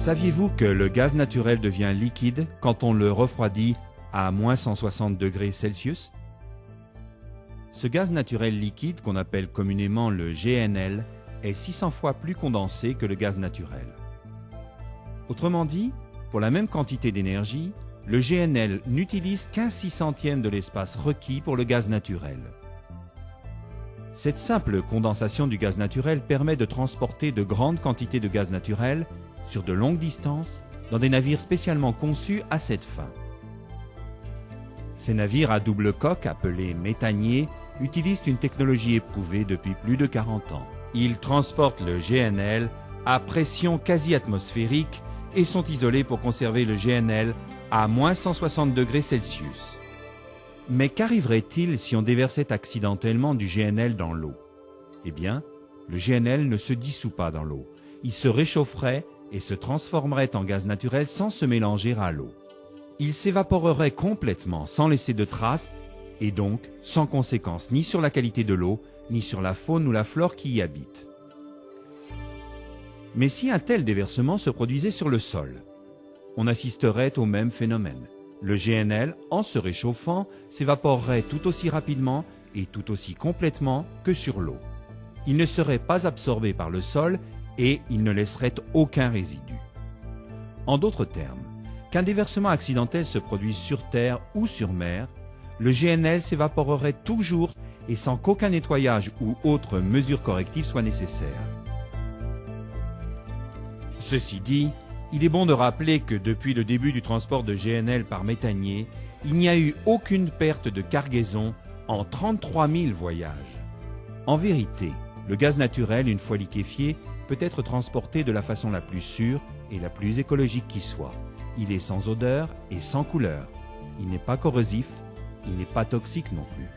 Saviez-vous que le gaz naturel devient liquide quand on le refroidit à moins 160 degrés Celsius? Ce gaz naturel liquide, qu'on appelle communément le GNL, est 600 fois plus condensé que le gaz naturel. Autrement dit, pour la même quantité d'énergie, le GNL n'utilise qu'un 600e de l'espace requis pour le gaz naturel. Cette simple condensation du gaz naturel permet de transporter de grandes quantités de gaz naturel sur de longues distances dans des navires spécialement conçus à cette fin. Ces navires à double coque, appelés méthaniers, utilisent une technologie éprouvée depuis plus de 40 ans. Ils transportent le GNL à pression quasi atmosphérique et sont isolés pour conserver le GNL à moins 160 degrés Celsius. Mais qu'arriverait-il si on déversait accidentellement du GNL dans l'eau? Eh bien, le GNL ne se dissout pas dans l'eau. Il se réchaufferait et se transformerait en gaz naturel sans se mélanger à l'eau. Il s'évaporerait complètement sans laisser de traces et donc sans conséquence ni sur la qualité de l'eau, ni sur la faune ou la flore qui y habite. Mais si un tel déversement se produisait sur le sol, on assisterait au même phénomène. Le GNL, en se réchauffant, s'évaporerait tout aussi rapidement et tout aussi complètement que sur l'eau. Il ne serait pas absorbé par le sol et il ne laisserait aucun résidu. En d'autres termes, qu'un déversement accidentel se produise sur terre ou sur mer, le GNL s'évaporerait toujours et sans qu'aucun nettoyage ou autre mesure corrective soit nécessaire. Ceci dit, il est bon de rappeler que depuis le début du transport de GNL par méthanier, il n'y a eu aucune perte de cargaison en 33 000 voyages. En vérité, le gaz naturel, une fois liquéfié, peut être transporté de la façon la plus sûre et la plus écologique qui soit. Il est sans odeur et sans couleur. Il n'est pas corrosif, il n'est pas toxique non plus.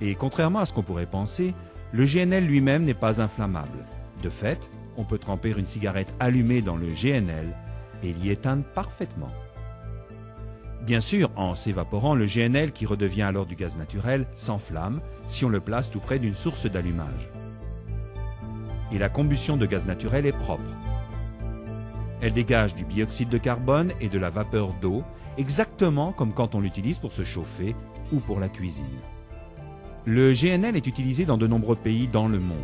Et contrairement à ce qu'on pourrait penser, le GNL lui-même n'est pas inflammable. De fait, on peut tremper une cigarette allumée dans le GNL et l'y éteindre parfaitement. Bien sûr, en s'évaporant, le GNL, qui redevient alors du gaz naturel, s'enflamme si on le place tout près d'une source d'allumage. Et la combustion de gaz naturel est propre. Elle dégage du dioxyde de carbone et de la vapeur d'eau, exactement comme quand on l'utilise pour se chauffer ou pour la cuisine. Le GNL est utilisé dans de nombreux pays dans le monde.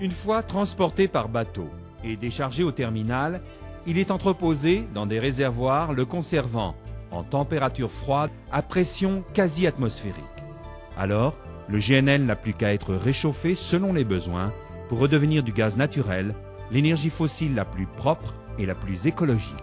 Une fois transporté par bateau et déchargé au terminal, il est entreposé dans des réservoirs le conservant en température froide à pression quasi atmosphérique. Alors, le GNL n'a plus qu'à être réchauffé selon les besoins pour redevenir du gaz naturel, l'énergie fossile la plus propre et la plus écologique.